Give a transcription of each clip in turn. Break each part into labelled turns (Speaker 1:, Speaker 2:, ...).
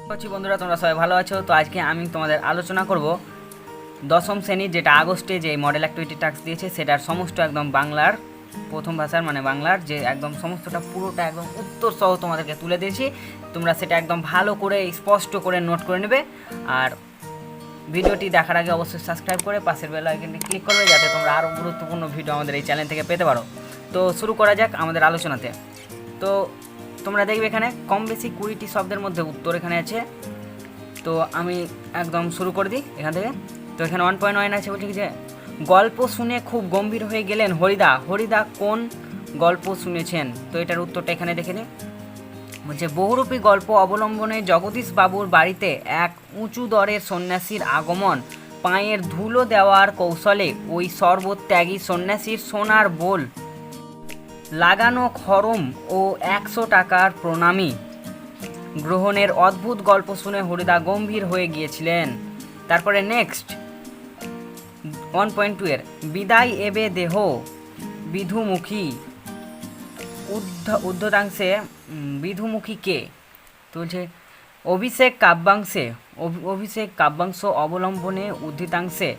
Speaker 1: করছি বন্ধুরা, তোমরা সবাই ভালো আছো। তো আজকে আমি তোমাদের আলোচনা করব দশম শ্রেণীর যেটা আগস্টে যে মডেল অ্যাক্টিভিটি টাস্ক দিয়েছে সেটার সমস্ত একদম বাংলার প্রথম ভাষার মানে বাংলার যে একদম সমস্তটা পুরোটা একদম উত্তর সহ তোমাদেরকে তুলে দিয়েছি। তোমরা সেটা একদম ভালো করে স্পষ্ট করে নোট করে নেবে। আর ভিডিওটি দেখার আগে অবশ্যই সাবস্ক্রাইব করে পাশের বেল আইকনটি ক্লিক করবে যাতে তোমরা আরও গুরুত্বপূর্ণ ভিডিও আমাদের এই চ্যানেল থেকে পেতে পারো। তো শুরু করা যাক আমাদের আলোচনাতে। তো তোমরা দেখবে এখানে কম বেশি 20টি শব্দের মধ্যে উত্তর এখানে আছে। তো আমি একদম শুরু করে দিই এখান থেকে। তো এখানে 1.1 আছে, বলছি যে গল্প শুনে খুব গম্ভীর হয়ে গেলেন হরিদা। হরিদা কোন গল্প শুনেছেন? তো এটার উত্তরটা এখানে দেখে নিই। বলছে বহুরূপী গল্প অবলম্বনে জগদীশ বাবুর বাড়িতে এক উঁচু দরের সন্ন্যাসীর আগমন। পায়ের ধুলো দেওয়ার কৌশলে ওই সর্বত্যাগী সন্ন্যাসীর সোনার বোল লাগানো খরম ও 100 টাকার প্রণামী গ্রহণের অদ্ভুত গল্প শুনে হরিদা গম্ভীর হয়ে গিয়েছিলেন। তারপরে নেক্সট 1.2 এর বিদায় এবে দেহ বিধুমুখী উদ্ধতাংশে বিধুমুখী কে? তো বলছে অভিষেক কাব্যাংশ অবলম্বনে উদ্ধৃতাংশে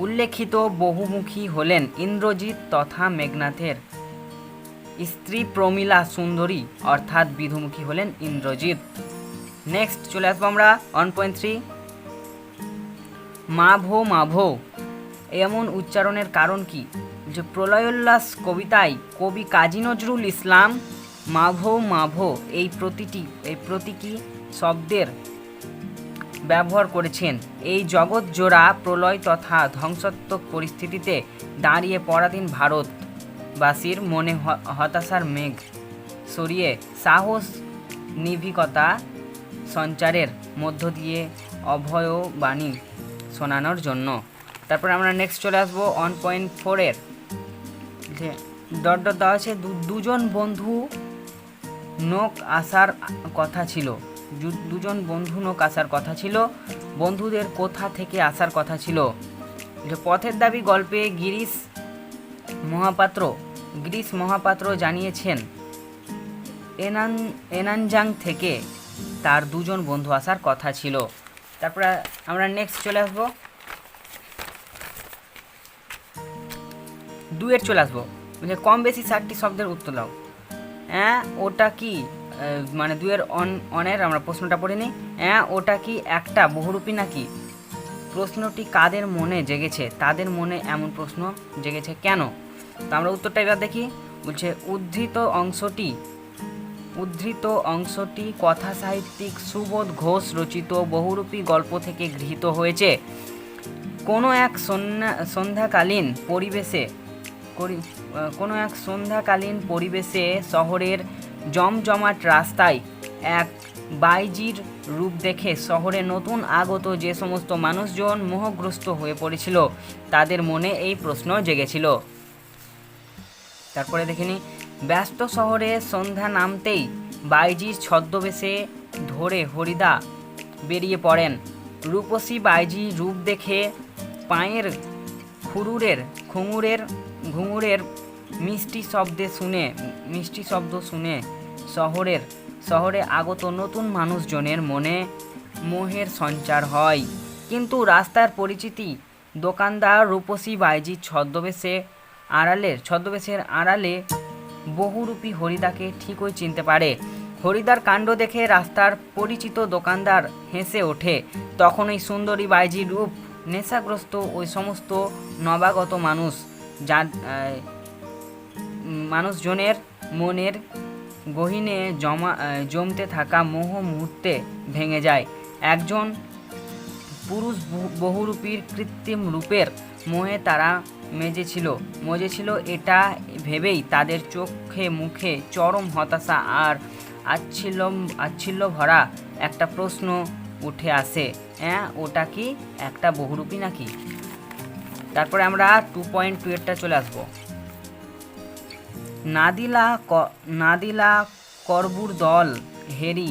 Speaker 1: উল্লেখিত বহুমুখী হলেন ইন্দ্রজিৎ তথা মেঘনাথের স্ত্রী প্রমীলা সুন্দরী, অর্থাৎ বিধুমুখী হলেন ইন্দ্রজিৎ। নেক্সট চলে আসবো আমরা 1.3 মাভো মাভো এমন উচ্চারণের কারণ কি? যে প্রলয়োল্লাস কবিতায় কবি কাজী নজরুল ইসলাম মাভো মাভো এই প্রতীকী শব্দের ব্যবহার করেছেন। এই জগৎ জোড়া প্রলয় তথা ধ্বংসাত্মক পরিস্থিতিতে দাঁড়িয়ে পরাধীন ভারতবাসীর মনে হতাশার মেঘ সরিয়ে সাহস নির্ভীকতা সঞ্চারের মধ্য দিয়ে অভয়বাণী শোনানোর জন্য। তারপরে আমরা নেক্সট চলে আসবো 1.4 এর যে ডট ডট দেওয়া আছে দুজন বন্ধু নোক আসার কথা ছিল। দুজন বন্ধু নোক আসার কথা ছিল, বন্ধুদের কোথা থেকে আসার কথা ছিল? যে পথের দাবি গল্পে গিরিশ মহাপাত্র জানিয়েছেন এনানজাং থেকে তার দুজন বন্ধু আসার কথা ছিল। তারপরে আমরা নেক্সট চলে আসবো 2 এর চলে আসবো। মানে কম বেশি 60টি শব্দের উত্তর দাও। ওটা কি মানে 2 এর অনের আমরা প্রশ্নটা পড়ে নিই। ওটা কি একটা বহুরূপী নাকি? প্রশ্নটি কাদের মনে জেগেছে? তাদের মনে এমন প্রশ্ন জেগেছে কেন? তো আমরা উত্তরটা এবার দেখি। বলছে উদ্ধৃত অংশটি কথা সাহিত্যিক সুবোধ ঘোষ রচিত বহুরূপী গল্প থেকে গৃহীত হয়েছে। কোনো এক সন্ধ্যাকালীন পরিবেশে শহরের জমজমাট রাস্তায় এক বাইজির রূপ দেখে শহরে নতুন আগত যে সমস্ত মানুষজন মোহগ্রস্ত হয়ে পড়েছিল তাদের মনে এই প্রশ্ন জেগেছিল। তারপরে দেখিনি ব্যস্ত শহরে সন্ধ্যা নামতেই বাইজির ছদ্মবেশে ধরে হরিদা বেরিয়ে পড়েন। রূপসী বাইজি রূপ দেখে পায়ের ঘুঙুরের মিষ্টি শব্দ শুনে শহরে আগত নতুন মানুষজনের মনে মোহের সঞ্চার হয়। কিন্তু রাস্তার পরিচিতি দোকানদার রূপসী বাইজির ছদ্মবেশের আড়ালে বহুরূপী হরিদাকে ঠিকই চিনতে পারে। হরিদার কাণ্ড দেখে রাস্তার পরিচিত দোকানদার হেসে ওঠে। তখন ওই সুন্দরী বাইজির রূপ নেশাগ্রস্ত ওই সমস্ত নবাগত মানুষজনের মনের গহীনে জমতে থাকা মোহ মুহূর্তে ভেঙে যায়। একজন পুরুষ বহুরূপীর কৃত্রিম রূপের মোহে তারা মজেছিল এটা ভেবেই তাদের চোখে মুখে চরম হতাশা আর আচ্ছিল্য ভরা একটা প্রশ্ন উঠে আসে, ওটা কি একটা বহুরূপী নাকি? তারপরে আমরা 2.2 এরটা চলে আসবো। নাদিলা করবুর দল হেরি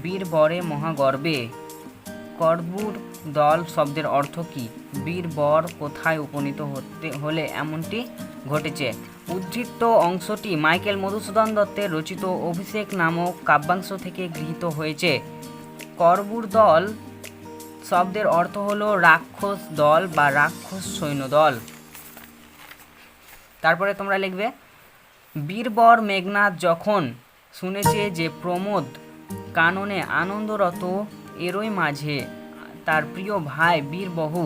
Speaker 1: বীর বরে মহাগর্বে। করবুর দল শব্দের অর্থ কি? বীর বর কোথায় উপনীত হলে এমনটি ঘটেছে? উদ্ধৃত অংশটি মাইকেল মধুসূদন দত্তের রচিত অভিষেক নামক কাব্যাংশ থেকে গৃহীত হয়েছে। করবুর দল শব্দের অর্থ হলো রাক্ষস দল বা রাক্ষস সৈন্যদল। তারপরে তোমরা লিখবে, বীরবর মেঘনাদ যখন শুনেছে যে প্রমোদ কাননে আনন্দরত, এরই মাঝে তার প্রিয় ভাই বীরবহু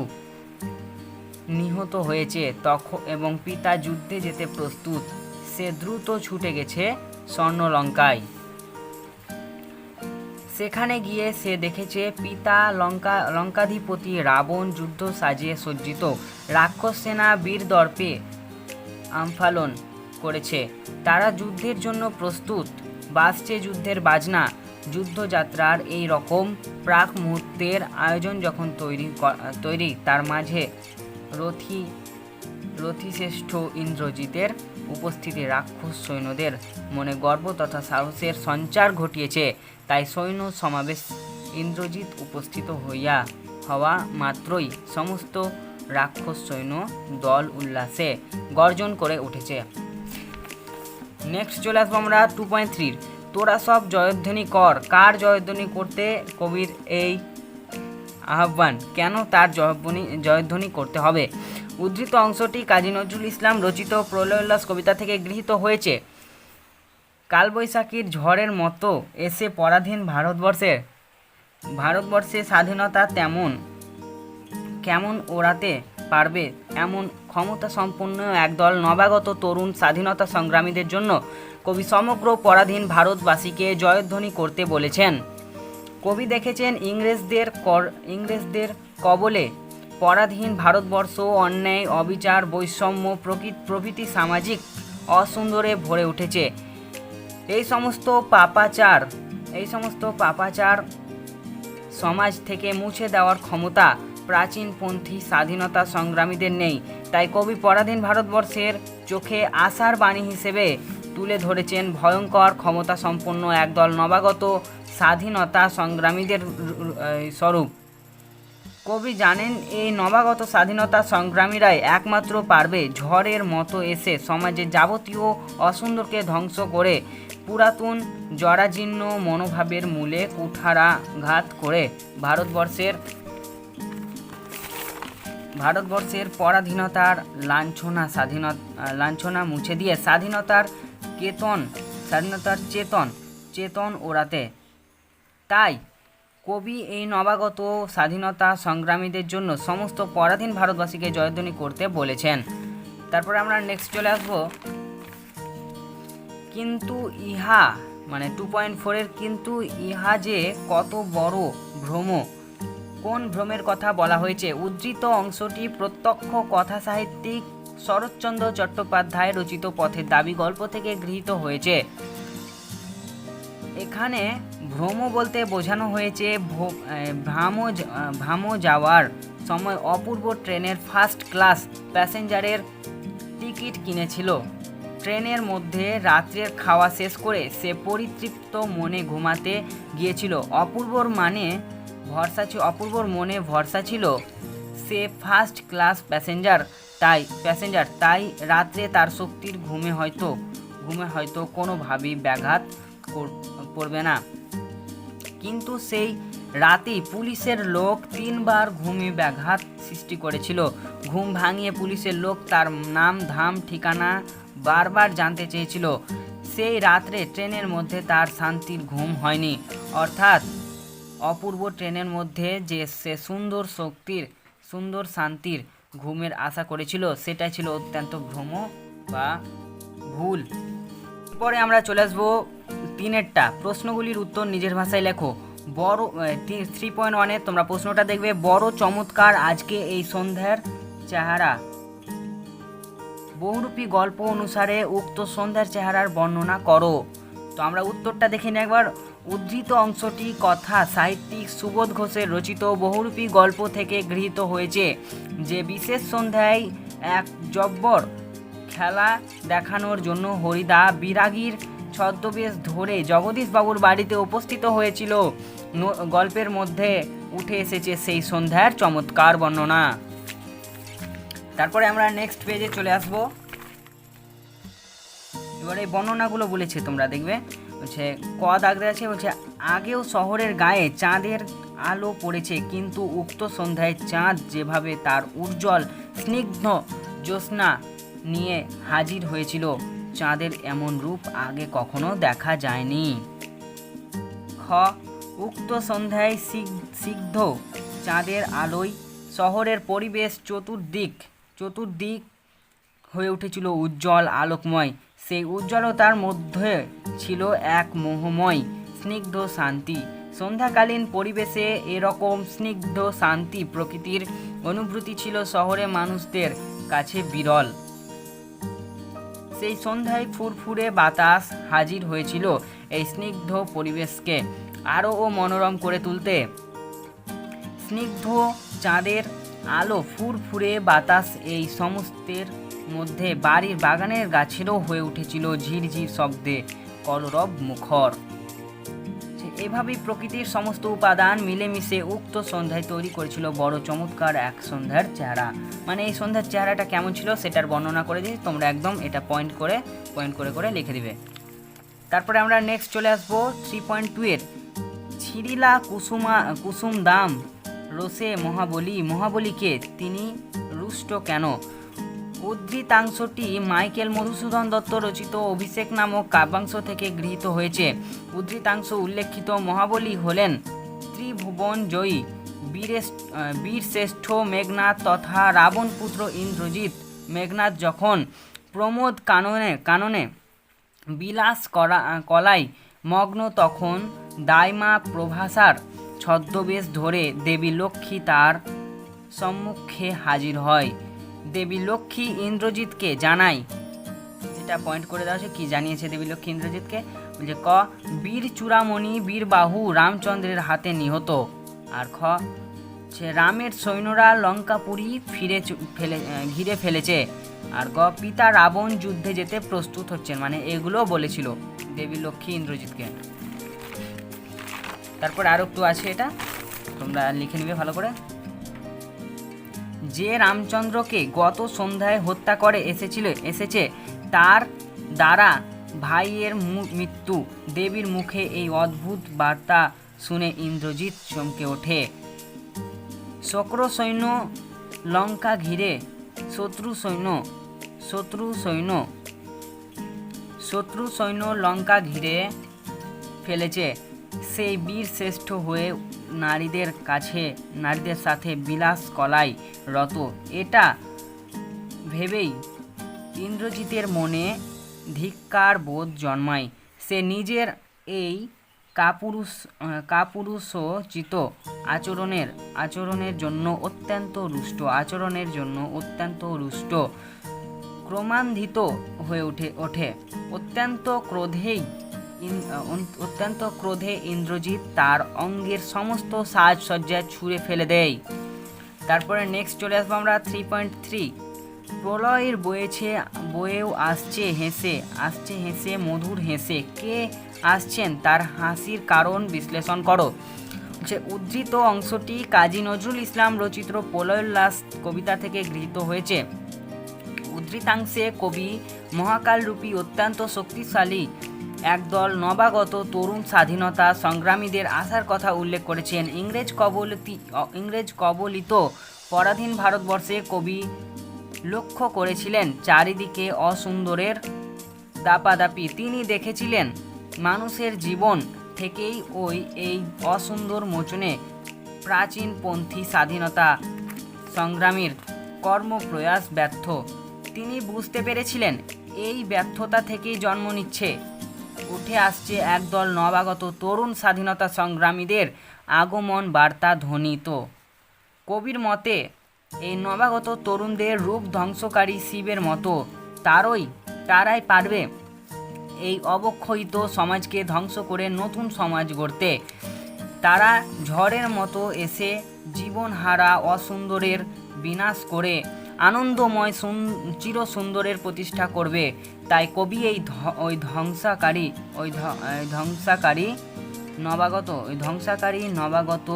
Speaker 1: নিহত হয়েছে তখন এবং পিতা যুদ্ধে যেতে প্রস্তুত, সে দ্রুত ছুটে গেছে স্বর্ণলঙ্কায়। সেখানে গিয়ে সে দেখেছে পিতা লঙ্কাধিপতি রাবণ যুদ্ধ সাজিয়ে সজ্জিত, রাক্ষস সেনা বীর দর্পে আমফালন করেছে, তারা যুদ্ধের জন্য প্রস্তুত, বাজছে যুদ্ধের বাজনা। যুদ্ধযাত্রার এই রকম প্রাক মুহূর্তের আয়োজন যখন তৈরি তার মাঝে রথিশ্রেষ্ঠ ইন্দ্রজিতের উপস্থিতি রাক্ষস সৈন্যদের মনে গর্ব তথা সাহসের সঞ্চার ঘটিয়েছে। তাই সৈন্য সমাবেশ ইন্দ্রজিৎ উপস্থিত হওয়া মাত্রই সমস্ত রাক্ষস সৈন্য দল উল্লাসে গর্জন করে উঠেছে। নেক্সট চলে আসবো আমরা 2.3। তোরা সব জয়ধ্বনি কর। কার জয়ধ্বনি করতে কবির এই আহ্বান? কেন তার জয়ধ্বনি করতে হবে? উদ্ধৃত অংশটি কাজী নজরুল ইসলাম রচিত প্রলয় উল্লাস কবিতা থেকে গৃহীত হয়েছে। কালবৈশাখীর ঝড়ের মতো এসে পরাধীন ভারতবর্ষে স্বাধীনতা কেমন ওড়াতে পারবে এমন ক্ষমতা সম্পন্ন একদল নবাগত তরুণ স্বাধীনতা সংগ্রামীদের জন্য কবি সমগ্র পরাধীন ভারতবাসীকে জয়ধ্বনি করতে বলেছেন। কবি দেখেছেন ইংরেজদের কবলে পরাধীন ভারতবর্ষ অন্যায়, অবিচার, বৈষম্য প্রভৃতি সামাজিক অসুন্দরে ভরে উঠেছে। এই সমস্ত পাপাচার সমাজ থেকে মুছে দেওয়ার ক্ষমতা প্রাচীনপন্থী স্বাধীনতা সংগ্রামীদের নেই। তাই কবি পরাধীন ভারতবর্ষের চোখে আশার বাণী হিসেবে তুলে ধরেছেন ভয়ঙ্কর ক্ষমতা সম্পন্ন একদল নবাগত স্বাধীনতা সংগ্রামীদের স্বরূপ। কবি জানেন এই নবাগত স্বাধীনতা সংগ্রামীরাই একমাত্র পারবে ঝড়ের মতো এসে সমাজের যাবতীয় অসুন্দরকে ধ্বংস করে পুরাতন জরাজীর্ণ মনোভাবের মূলে কুঠারাঘাত করে ভারতবর্ষের পরাধীনতার লাঞ্ছনা মুছে দিয়ে স্বাধীনতার চেতন ওড়াতে। তাই কবি এই নবাগত স্বাধীনতা সংগ্রামীদের জন্য সমস্ত পরাধীন ভারতবাসীকে জয়ধ্বনি করতে বলেছেন। তারপরে আমরা নেক্সট চলে আসবো, কিন্তু ইহা 2.4 কিন্তু ইহা যে কত বড় ভ্রম। কোন ভ্রমের কথা বলা হয়েছে? উদ্ধৃত অংশটি প্রত্যক্ষ কথা সাহিত্যিক শরৎচন্দ্র চট্টোপাধ্যায় রচিত পথের দাবি গল্প থেকে গৃহীত হয়েছে। এখানে ভ্রম বলতে বোঝানো হয়েছে ভ্রাম যাওয়ার সময় অপূর্ব ট্রেনের ফার্স্ট ক্লাস প্যাসেঞ্জারের টিকিট কিনেছিল। ট্রেনের মধ্যে রাত্রের খাওয়া শেষ করে সে পরিতৃপ্ত মনে ঘুমাতে গিয়েছিল। অপূর্বর মনে ভরসা ছিল সে ফার্স্ট ক্লাস প্যাসেঞ্জার, তাই রাত্রে তার শক্তির ঘুমে হয়তো কোনোভাবেই ব্যাঘাত পড়বে না। কিন্তু সেই রাতেই পুলিশের লোক 3 বার ঘুমে ব্যাঘাত সৃষ্টি করেছিল। ঘুম ভাঙিয়ে পুলিশের লোক তার নাম ধাম ঠিকানা বারবার জানতে চেয়েছিল। সেই রাত্রে ট্রেনের মধ্যে তার শান্তির ঘুম হয়নি। অর্থাৎ অপূর্ব ট্রেনের মধ্যে যে সে সুন্দর শান্তির ঘুমের আশা করেছিল সেটা ছিল অত্যন্ত ভ্রম বা ভুল। পরে আমরা চলে আসবো 3-এরটা। প্রশ্নগুলির উত্তর নিজের ভাষায় লেখো। 3.1 তোমরা প্রশ্নটা দেখবে, বড় চমৎকার আজকে এই সন্ধ্যার চেহারা। বহুরূপী গল্প অনুসারে উক্ত সন্ধ্যার চেহারার বর্ণনা করো। তো আমরা উত্তরটা দেখে নিই একবার। উদ্ধৃত অংশটি কথা সাহিত্যিক সুবোধ ঘোষের রচিত বহুরূপী গল্প থেকে গৃহীত হয়েছে। যে বিশেষ সন্ধ্যায় এক জব্বর খেলা দেখানোর জন্য হরিদা বিরাগীর ছদ্মবেশ ধরে জগদীশবাবুর বাড়িতে উপস্থিত হয়েছিল, গল্পের মধ্যে উঠে এসেছে সেই সন্ধ্যার চমৎকার বর্ণনা। তারপরে আমরা নেক্সট পেজে চলে আসব। এবার এই বর্ণনাগুলো বলেছে তোমরা দেখবে। বলছে ক দাগ দেওয়া আছে, বলছে আগেও শহরের গায়ে চাঁদের আলো পড়েছে, কিন্তু উক্ত সন্ধ্যায় চাঁদ যেভাবে তার উজ্জ্বল স্নিগ্ধ জ্যোৎস্না নিয়ে হাজির হয়েছিল, চাঁদের এমন রূপ আগে কখনো দেখা যায়নি। খ উক্ত সন্ধ্যায় সিগ্ধ চাঁদের আলোয় শহরের পরিবেশ চতুর্দিক হয়ে উঠেছিল উজ্জ্বল আলোকময়। সেই উজ্জ্বলতার মধ্যে ছিল এক মোহময় স্নিগ্ধ শান্তি। সন্ধ্যাকালীন পরিবেশে এরকম স্নিগ্ধ শান্তি প্রকৃতির অনুভূতি ছিল শহরে মানুষদের কাছে বিরল। সেই সন্ধ্যায় ফুরফুরে বাতাস হাজির হয়েছিল এই স্নিগ্ধ পরিবেশকে আরও মনোরম করে তুলতে। স্নিগ্ধ চাঁদের আলো, ফুরফুরে বাতাস, এই সমস্তের মধ্যে বাড়ির বাগানের গাছেরও হয়ে উঠেছিল ঝিরঝির শব্দে কলরব মুখর। এভাবেই প্রকৃতির সমস্ত উপাদান মিলেমিশে উক্ত সন্ধ্যায় তৈরি করেছিল বড় চমৎকার এক সন্ধ্যার চেহারা। মানে এই সন্ধ্যার চেহারাটা কেমন ছিল সেটার বর্ণনা করে দিই, তোমরা একদম এটা পয়েন্ট করে লিখে দিবে। তারপরে আমরা নেক্সট চলে আসবো 3.2 এর। ছিরিলা কুসুম দাম রোষে মহাবলীকে তিনি রুষ্ট কেন? উদ্ধৃতাংশটি মাইকেল মধুসূদন দত্ত রচিত অভিষেক নামক কাব্যাংশ থেকে গৃহীত হয়েছে। উদ্ধৃতাংশ উল্লেখিত মহাবলী হলেন ত্রিভুবন জয়ী বীরশ্রেষ্ঠ মেঘনাদ তথা রাবণপুত্র ইন্দ্রজিৎ। মেঘনাদ যখন প্রমোদ কাননে বিলাস কলায় মগ্ন, তখন দাইমা প্রভাসার ছদ্মবেশ ধরে দেবী লক্ষ্মী তার সম্মুখে হাজির হয়। দেবী লক্ষ্মী ইন্দ্রজিৎকে জানায়, এটা পয়েন্ট করে দেওয়া আছে, কি জানিয়েছে দেবী লক্ষ্মী ইন্দ্রজিৎকে? বলছে ক বীর চূড়ামণি বীরবাহু রামচন্দ্রের হাতে নিহত। আর খ রামের সৈন্যরা লঙ্কাপুরী ঘিরে ফেলেছে। আর গ পিতা রাবণ যুদ্ধে যেতে প্রস্তুত হচ্ছেন। মানে এগুলো বলেছিল দেবী লক্ষ্মী ইন্দ্রজিৎকে। তারপর আর একটু আছে, এটা তোমরা লিখে নিবে ভালো করে। যে রামচন্দ্রকে গত সন্ধ্যায় হত্যা করে এসেছে তার দ্বারা ভাইয়ের মৃত্যু। দেবীর মুখে এই অদ্ভুত বার্তা শুনে ইন্দ্রজিৎ চমকে ওঠে। শক্র সৈন্য লঙ্কা ঘিরে শত্রু সৈন্য লঙ্কা ঘিরে ফেলেছে। সেই বীর শ্রেষ্ঠ হয়ে নারীদের সাথে বিলাস কলাই রত। এটা ভেবেই ইন্দ্রজিতের মনে ধিক্কার বোধ জন্মায়। সে নিজের এই কাপুরুষোচিত আচরণের জন্য অত্যন্ত রুষ্ট ক্রমান্বিত হয়ে ওঠে। অত্যন্ত ক্রোধে ইন্দ্রজিৎ তার অঙ্গের সমস্ত সাজসজ্জা ছুঁড়ে ফেলে দেয়। তারপরে নেক্সট চলে আসবো আমরা 3.3। প্রলয়ের বয়েও আসছে হেসে মধুর হেসে। কে আসছেন? তার হাসির কারণ বিশ্লেষণ করো। উদ্ধৃত অংশটি কাজী নজরুল ইসলাম রচিত প্রলয়োল্লাস কবিতা থেকে গৃহীত হয়েছে। উদ্ধৃতাংশে কবি মহাকালরূপী অত্যন্ত শক্তিশালী একদল নবাগত তরুণ স্বাধীনতা সংগ্রামীদের আসার কথা উল্লেখ করেছেন। ইংরেজ কবলিত পরাধীন ভারতবর্ষে কবি লক্ষ্য করেছিলেন চারিদিকে অসুন্দরের দাপাদাপি। তিনি দেখেছিলেন মানুষের জীবন থেকেই এই অসুন্দর মোচনে প্রাচীনপন্থী স্বাধীনতা সংগ্রামীর কর্মপ্রয়াস ব্যর্থ। তিনি বুঝতে পেরেছিলেন এই ব্যর্থতা থেকেই জন্ম উঠে আসছে একদল নবাগত তরুণ স্বাধীনতা সংগ্রামীদের আগমন বার্তা ধ্বনিত। কবির মতে এই নবাগত তরুণদের রূপ ধ্বংসকারী শিবের মতো। তারাই পারবে এই অবক্ষয়িত সমাজকে ধ্বংস করে নতুন সমাজ গড়তে। তারা ঝড়ের মতো এসে জীবনহারা অসুন্দরের বিনাশ করে আনন্দময় চিরসুন্দরের প্রতিষ্ঠা করবে। তাই কবি ওই ধ্বংসাকারী নবাগত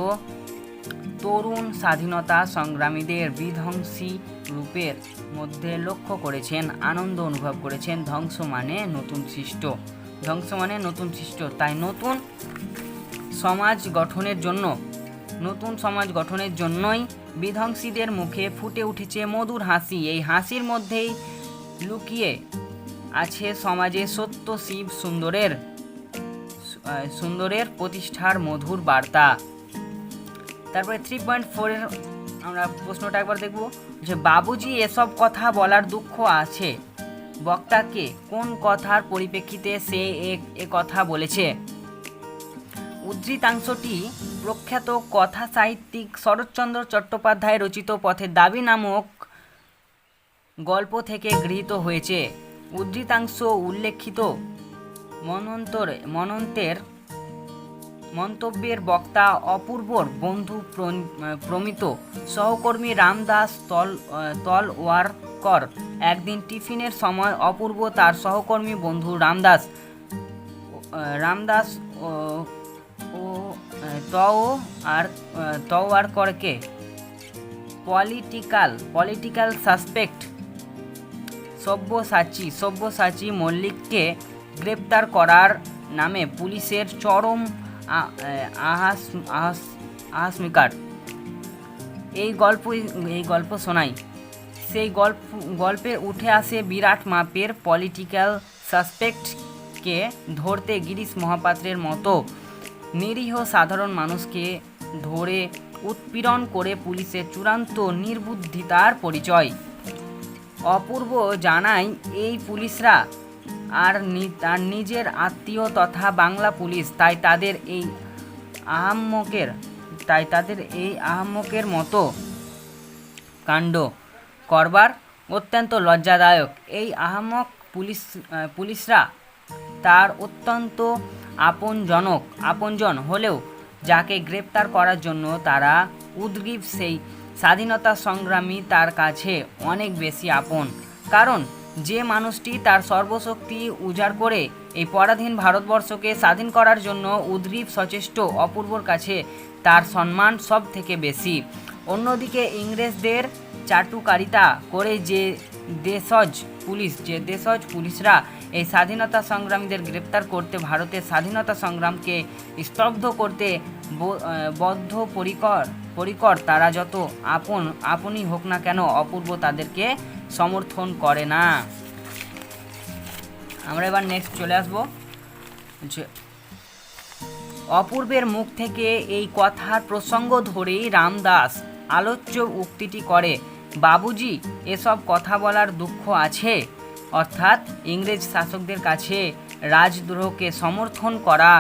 Speaker 1: তরুণ স্বাধীনতা সংগ্রামীদের বিধ্বংসী রূপের মধ্যে লক্ষ্য করেছেন, আনন্দ অনুভব করেছেন। ধ্বংস মানে নতুন সৃষ্ট, ধ্বংস মানে নতুন সৃষ্ট, তাই নতুন সমাজ গঠনের জন্যই বিধ্বংসীদের মুখে ফুটে উঠেছে মধুর হাসি। এই হাসির মধ্যেই লুকিয়ে আছে সমাজে সত্য শিব সুন্দরের প্রতিষ্ঠার মধুর বার্তা। তারপরে 3.4 আমরা প্রশ্নটা একবার দেখব যে বাবুজি এসব কথা বলার দুঃখ আছে, বক্তাকে কোন কথার পরিপ্রেক্ষিতে সে এ কথা বলেছে? উদ্ধৃতাংশটি প্রখ্যাত কথা সাহিত্যিক শরৎচন্দ্র চট্টোপাধ্যায় রচিত পথের দাবি নামক গল্প থেকে গৃহীত হয়েছে। উদ্ধৃতাংশ উল্লেখিত মন্তব্যের বক্তা অপূর্বর বন্ধু প্রমিত সহকর্মী রামদাস তলওয়ারকর। একদিন টিফিনের সময় অপূর্ব তার সহকর্মী বন্ধু রামদাস তওয়ারকরকে পলিটিক্যাল সাসপেক্ট সব্যসাচী মল্লিককে গ্রেপ্তার করার নামে পুলিশের চরম আহাস্মিকার এই গল্প শোনায়। সেই গল্পে উঠে আসে বিরাট মাপের পলিটিক্যাল সাসপেক্টকে ধরতে গিরিশ মহাপাত্রের মতো নিরীহ সাধারণ মানুষকে ধরে উৎপীড়ন করে পুলিশের চূড়ান্ত নির্বুদ্ধিতার পরিচয়। অপূর্ব জানায় এই পুলিশরা আর নিজের আত্মীয় তথা বাংলা পুলিশ, তাই তাদের এই আহাম্মকের মতো কাণ্ড করবার অত্যন্ত লজ্জাদায়ক। এই আহাম্মক পুলিশরা তার অত্যন্ত আপনজন হলেও যাকে গ্রেপ্তার করার জন্য তারা উদ্গ্রীব সেই স্বাধীনতা সংগ্রামী তার কাছে অনেক বেশি আপন। কারণ যে মানুষটি তার সর্বশক্তি উজাড় করে এই পরাধীন ভারতবর্ষকে স্বাধীন করার জন্য উদ্গ্রীব সচেষ্ট, অপূর্বর কাছে তার সম্মান সব থেকে বেশি। অন্যদিকে ইংরেজদের চাটুকারিতা করে যে দেশজ পুলিশরা এই স্বাধীনতা সংগ্রামীদের গ্রেপ্তার করতে, ভারতের স্বাধীনতা সংগ্রামকে স্তব্ধ করতে বদ্ধপরিকর, তারা যত আপনই হোক না কেন অপূর্ব তাদেরকে সমর্থন করে না। আমরা এবার নেক্সট চলে আসবো যে অপূর্বের মুখ থেকে এই কথার প্রসঙ্গ ধরেই রামদাস আলোচ্য উক্তিটি করে, বাবুজি এসব কথা বলার দুঃখ আছে, অর্থাৎ ইংরেজ শাসকদের কাছে রাজদ্রোহকে সমর্থন করা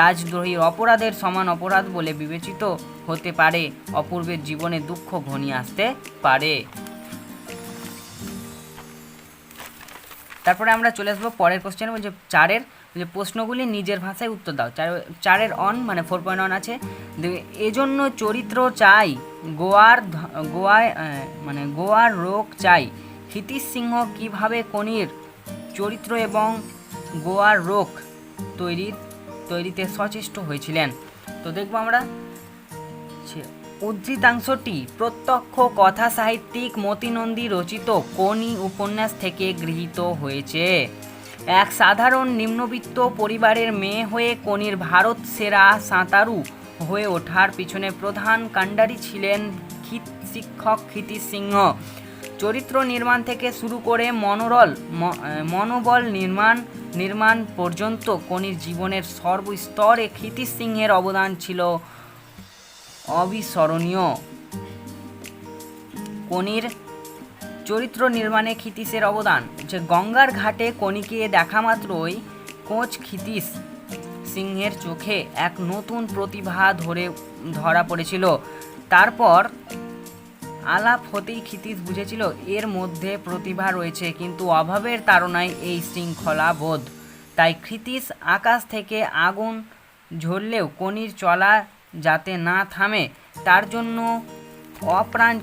Speaker 1: রাজদ্রোহীর অপরাধের সমান অপরাধ বলে বিবেচিত হতে পারে। অপূর্বের জীবনে দুঃখ ঘনিয়ে আসতে পারে। তারপরে আমরা চলে আসবো পরের কোশ্চেন, যে 4 যে প্রশ্নগুলি নিজের ভাষায় উত্তর দাও। 4 মানে 4.1 আছে, এজন্য চরিত্র চাই, গোয়ার রোগ চাই। ক্ষিতীশ সিংহ কিভাবে কোনির চরিত্র এবং গোয়ার রোগ তৈরিতে সচেষ্ট হয়েছিলেন? তো দেখবো আমরা উদ্ধৃতাংশটি প্রত্যক্ষ কথা সাহিত্যিক মতি নন্দী রচিত কোনি উপন্যাস থেকে গৃহীত হয়েছে। এক সাধারণ নিম্নবিত্ত পরিবারের মেয়ে হয়ে কোনির ভারত সেরা সাঁতারু হয়ে ওঠার পিছনে প্রধান কাণ্ডারি ছিলেন শিক্ষক ক্ষিতীশ সিংহ। চরিত্র নির্মাণ থেকে শুরু করে মনোবল নির্মাণ পর্যন্ত কোনির জীবনের সর্বস্তরে ক্ষিতীশ সিংহের অবদান ছিল অবিস্মরণীয়। কোনির চরিত্র নির্মাণে ক্ষিতীশের অবদান, যে গঙ্গার ঘাটে কোনিকে দেখা মাত্রই কোচ ক্ষিতীশ সিংহের চোখে এক নতুন প্রতিভা ধরা পড়েছিল। তারপর আলাপ হতেই ক্ষিতীশ বুঝেছিল এর মধ্যে প্রতিভা রয়েছে, কিন্তু অভাবের তাড়নায় এই শৃঙ্খলা বোধ। তাই ক্ষিতীশ আকাশ থেকে আগুন ঝরলেও কোনির চলা যাতে না থামে তার জন্য অপ্রাণ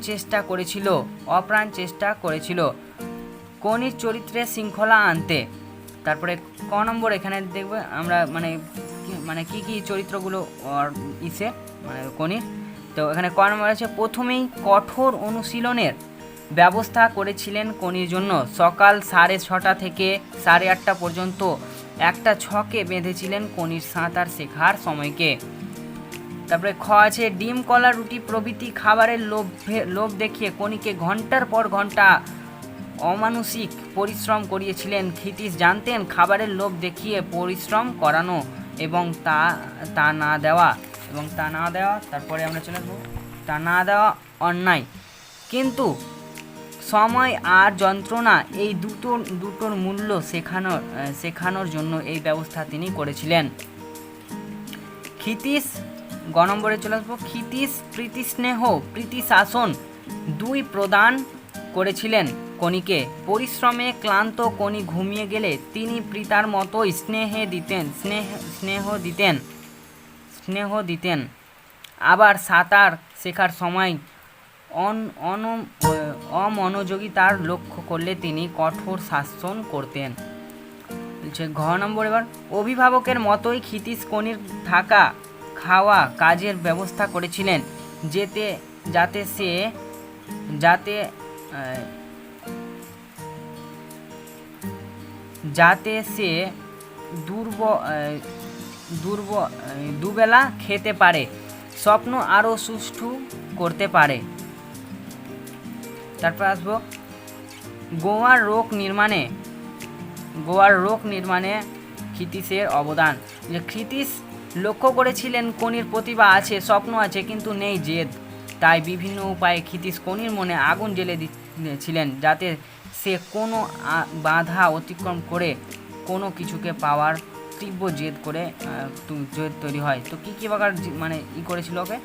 Speaker 1: চেষ্টা করেছিল কোনির চরিত্রে শৃঙ্খলা আনতে। তারপরে ক নম্বর এখানে দেখবে আমরা মানে কি চরিত্রগুলো কোনির। তো এখানে ক নম্বর আছে, প্রথমেই কঠোর অনুশীলনের ব্যবস্থা করেছিলেন কোনির জন্য। সকাল 6:30 থেকে 8:30 পর্যন্ত একটা ছকে বেঁধেছিলেন কনির সাঁতার শেখার সময়কে। তারপরে খ আছে ডিম কলা রুটি প্রভৃতি খাবারের লোভ দেখিয়ে কনিকে ঘন্টার পর ঘন্টা অমানুষিক পরিশ্রম করিয়েছিলেন। ক্ষিতিশ জানতেন খাবারের লোভ দেখিয়ে পরিশ্রম করানো এবং তা না দেওয়া তারপরে আমরা চলে আসবো তা না দেওয়া অন্যায়, কিন্তু সময় আর যন্ত্রণা এই দুটোর মূল্য শেখানোর জন্য এই ব্যবস্থা তিনি করেছিলেন। ক্ষিতিশ গ নম্বরে চলে আসবো। ক্ষিতিশ প্রীতিস্নেহ প্রীতি শাসন দুই প্রদান করেছিলেন কনিকে। পরিশ্রমে ক্লান্ত কনি ঘুমিয়ে গেলে তিনি পিতার মতোই স্নেহ দিতেন। আবার সাঁতার শেখার সময় অমনোযোগিতার লক্ষ্য করলে তিনি কঠোর শাসন করতেন। ঘ নম্বর এবার অভিভাবকের মতোই ক্ষিতিশ কনির থাকা খাওয়া কাজের ব্যবস্থা করেছিলেন, যাতে সে দুবেলা খেতে পারে, স্বপ্ন আরও সুষ্ঠু করতে পারে। তারপর আসবো গোয়ার রোগ নির্মাণে ক্ষিতিশের অবদান। যে ক্ষিতিশ লক্ষ্য করেছিলেন কনির প্রতিভা আছে, স্বপ্ন আছে, কিন্তু নেই জেদ। তাই বিভিন্ন উপায়ে ক্ষিতিশ কনির মনে আগুন জ্বেলে দিয়েছিলেন, যাতে সে কোনো বাধা অতিক্রম করে কোনো কিছুকে পাওয়ার তীব্র জেদ তৈরি হয়। তো কী প্রকার মানে করেছিল ওকে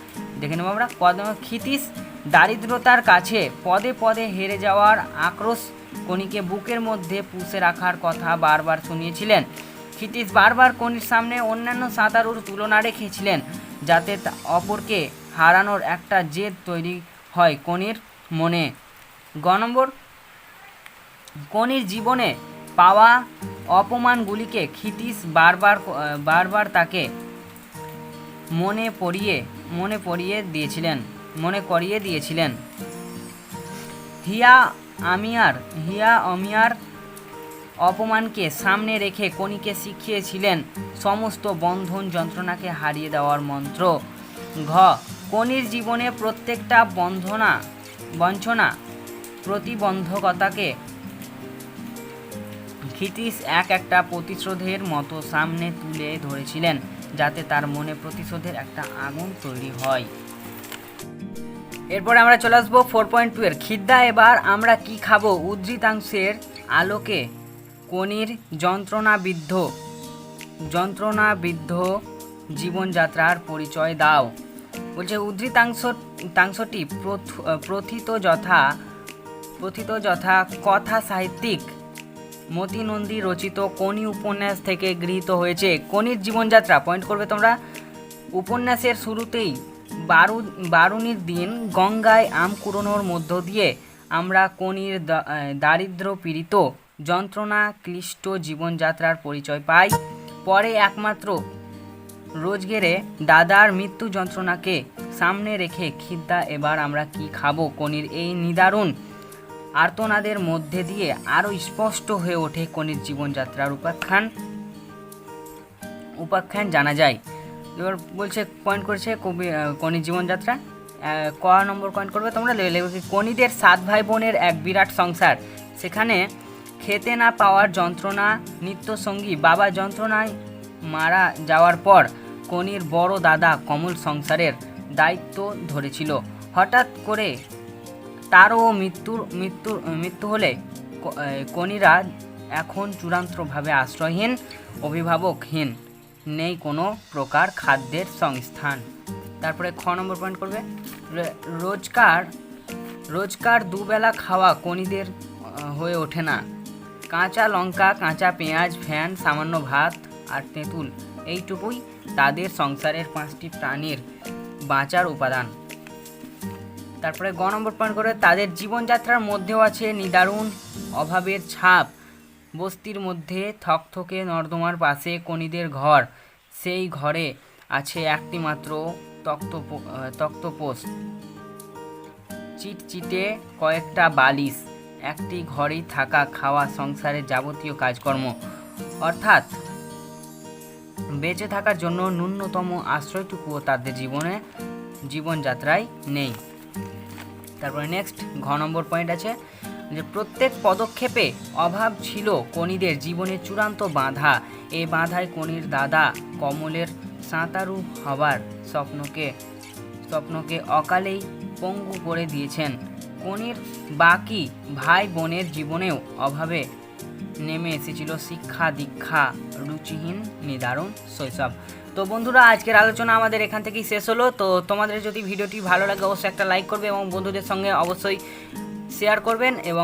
Speaker 1: দেখে নেব আমরা। ক্ষিতিশ দারিদ্রতার কাছে পদে পদে হেরে যাওয়ার আক্রোশ কনিকে বুকের মধ্যে পুষে রাখার কথা বারবার শুনিয়েছিলেন। ক্ষিতিশ বারবার কনির সামনে অন্যান্য সাঁতারুর তুলনা রেখেছিলেন, যাতে অপরকে হারানোর একটা জেদ তৈরি হয় কনির মনে। গ নম্বর কনির জীবনে পাওয়া অপমানগুলিকে ক্ষিতিশ বারবার তাকে মনে করিয়ে দিয়েছিলেন। হিয়া অমিয়ার অপমানকে সামনে রেখে কনিকে শিখিয়েছিলেন সমস্ত বন্ধন যন্ত্রণাকে হারিয়ে দেওয়ার মন্ত্র। ঘ কনির জীবনে প্রত্যেকটা বঞ্চনা প্রতিবন্ধকতাকে ক্ষিতিশ একটা প্রতিশোধের মতো সামনে তুলে ধরেছিলেন, যাতে তার মনে প্রতিশোধের একটা আগুন তৈরি হয়। এরপরে আমরা চলে আসবো 4.2 এর খিদ্দা। এবার আমরা কি খাবো উদ্ধৃতাংশের আলোকে কনির যন্ত্রণাবিদ্ধ জীবনযাত্রার পরিচয় দাও। বলছে উদ্ধৃতাংশটি প্রথিত যথা কথা সাহিত্যিক মতি নন্দী রচিত কনি উপন্যাস থেকে গৃহীত হয়েছে। কনির জীবনযাত্রা পয়েন্ট করবে তোমরা। উপন্যাসের শুরুতেই বারুণীর দিন গঙ্গায় আম কুড়োনোর মধ্য দিয়ে আমরা কনির দারিদ্র পীড়িত যন্ত্রণা ক্লিষ্ট জীবনযাত্রার পরিচয় পাই। পরে একমাত্র রোজগেরে দাদার মৃত্যু যন্ত্রণাকে সামনে রেখে খিদ্দা এবার আমরা কি খাবো কনির এই নিদারুণ আর্তনাদের মধ্যে দিয়ে আরও স্পষ্ট হয়ে ওঠে কনির জীবনযাত্রার উপাখ্যান জানা যায়। এবার বলছে পয়েন্ট করেছে কনির জীবনযাত্রা। ক নম্বর পয়েন্ট করবে তোমরা। কনিদের 7 ভাই বোনের এক বিরাট সংসার, সেখানে খেতে না পাওয়ার যন্ত্রণা নিত্যসঙ্গী। বাবা যন্ত্রণায় মারা যাওয়ার পর কনির বড় দাদা কমল সংসারের দায়িত্ব ধরেছিল। হঠাৎ করে তারও মৃত্যু হলে কনিরা এখন চূড়ান্তভাবে আশ্রয়হীন, অভিভাবকহীন, নেই কোনো প্রকার খাদ্যের সংস্থান। তারপরে খ নম্বর পয়েন্ট করবে রোজকার দুবেলা খাওয়া কনিদের হয়ে ওঠে না। কাঁচা লঙ্কা, কাঁচা পেঁয়াজ, ফ্যান, সামান্য ভাত আর তেঁতুল, এইটুকুই তাদের সংসারের 5টি প্রাণীর বাঁচার উপাদান। তারপরে গ নম্বর পয়েন্ট করে তাদের জীবনযাত্রার মধ্যেও আছে নিদারুণ অভাবের ছাপ। বস্তির মধ্যে থকথকে নর্দমার পাশে কনিদের ঘর, সেই ঘরে আছে একটি মাত্র তক্তপোষ, চিটচিটে কয়েকটা বালিশ, একটি ঘরেই থাকা খাওয়া, সংসারের যাবতীয় কাজকর্ম। অর্থাৎ বেঁচে থাকার জন্য ন্যূনতম আশ্রয়টুকুও তাদের জীবনযাত্রায় নেই। তারপরে নেক্সট ঘ নম্বর পয়েন্ট আছে যে প্রত্যেক পদক্ষেপে অভাব ছিল কনিদের জীবনের চূড়ান্ত বাধা। এই বাধায় কনির দাদা কমলের সাঁতারু হবার স্বপ্নকে অকালেই পঙ্গু করে দিয়েছেন। কনির বাকি ভাই বোনের জীবনেও অভাবে নেমে এসেছিল শিক্ষা দীক্ষা রুচিহীন নিদারুণ শৈশব। তো বন্ধুরা, আজকের আলোচনা আমাদের এখান থেকেই শেষ হলো। তো তোমাদের যদি ভিডিওটি ভালো লাগে অবশ্যই একটা লাইক করবে এবং বন্ধুদের সঙ্গে অবশ্যই শেয়ার করবেন এবং